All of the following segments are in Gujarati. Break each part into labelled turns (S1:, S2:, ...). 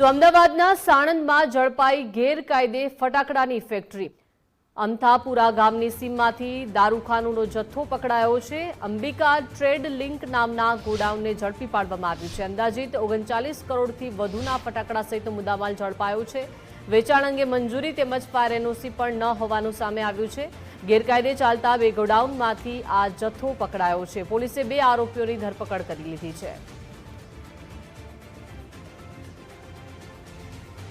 S1: તો અમદાવાદના સાણંદમાં ઝડપાઈ ગેરકાયદે ફટાકડાની ફેક્ટરી। અમથાપુરા ગામની સીમમાંથી દારૂખાનુંનો જથ્થો પકડાયો છે। અંબિકા ટ્રેડ લિંક નામના ગોડાઉનને ઝડપી પાડવામાં આવ્યું છે। અંદાજિત 39 કરોડથી વધુના ફટાકડા સહિતનો મુદ્દામાલ ઝડપાયો છે। વેચાણ અંગે મંજૂરી તેમજ ફાયર એનઓસી પણ ન હોવાનું સામે આવ્યું છે। ગેરકાયદે ચાલતા બે ગોડાઉનમાંથી આ જથ્થો પકડાયો છે। પોલીસે 2 આરોપીઓની ધરપકડ કરી લીધી છે।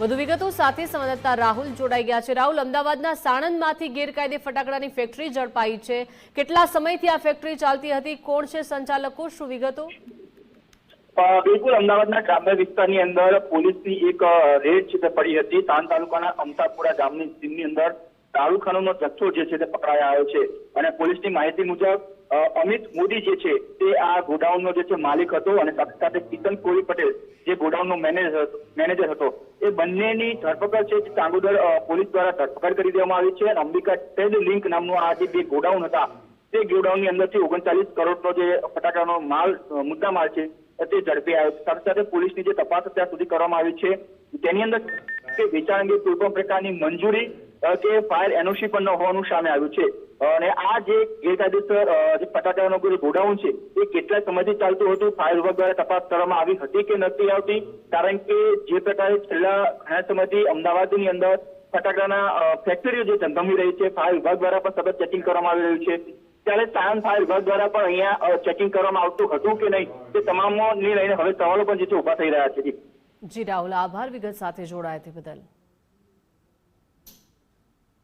S1: વધુ વિગતો સાથે સંવાદદાતા રાહુલ જોડાઈ ગયા છે। રાહુલ, અમદાવાદના સાણંદમાંથી ગેરકાયદે ફટાકડાની ફેક્ટરી ઝડપાઈ છે। કેટલા સમયથી આ ફેક્ટરી ચાલતી હતી? કોણ છે સંચાલકો? શું વિગતો?
S2: બિલકુલ, અમદાવાદના ગ્રામ્ય વિસ્તારની અંદર પોલીસની એક રેડ છે તે પડી હતી। સાણંદ તાલુકાના અમથાપુરા ગામની સીમની અંદર દારૂખાનાનો જથ્થો જે છે તે પકડાઈ આવ્યો છે અને પોલીસની માહિતી મુજબ અમિત મોદી જે છે તે આ ગોડાઉનનો જે છે માલિક હતો અને સાથે કિશન કોરી પટેલ જે ગોડાઉનનો મેનેજર હતો। એ બંનેની ધરપકડ છે ચાંગોદર પોલીસ દ્વારા ધરપકડ કરી દેવામાં આવી છે અને અંબિકા ટ્રેડ લિંક નામનું આ જે 2 ગોડાઉન હતા તે ગોડાઉનની અંદરથી 39 કરોડનો જે ફટાકડાનો મુદ્દા માલ છે તે ઝડપી આવ્યો છે। સાથે સાથે પોલીસની જે તપાસ અત્યાર સુધી કરવામાં આવી છે તેની અંદર વેચાણ અંગે કોઈ પણ પ્રકારની મંજૂરી કે ફાયર એનઓસી પણ ન હોવાનું સામે આવ્યું છે અને આ જે ગેરકાયદેસર જે ફટાકડાનો ગોડાઉન છે એ કેટલા સમયથી ચાલતું હતું, ફાયર વિભાગ દ્વારા તપાસ કરવામાં આવી હતી કે નથી આવતી? કારણ કે જે પ્રકારે છેલ્લા ઘણા સમયથી અમદાવાદની અંદર ફટાકડાના ફેક્ટરીઓ જે ધમધમી રહી છે, ફાયર વિભાગ દ્વારા પણ સતત ચેકિંગ કરવામાં આવી રહ્યું છે। ત્યારે સાણંદ ફાયર વિભાગ દ્વારા પણ અહીંયા ચેકિંગ કરવામાં આવતું હતું કે નહીં તે તમામને લઈને હવે સવાલો પણ જે છે ઉભા થઈ રહ્યા છે।
S1: જી રાહુલ, આભાર વિગત સાથે જોડાયા તે બદલ।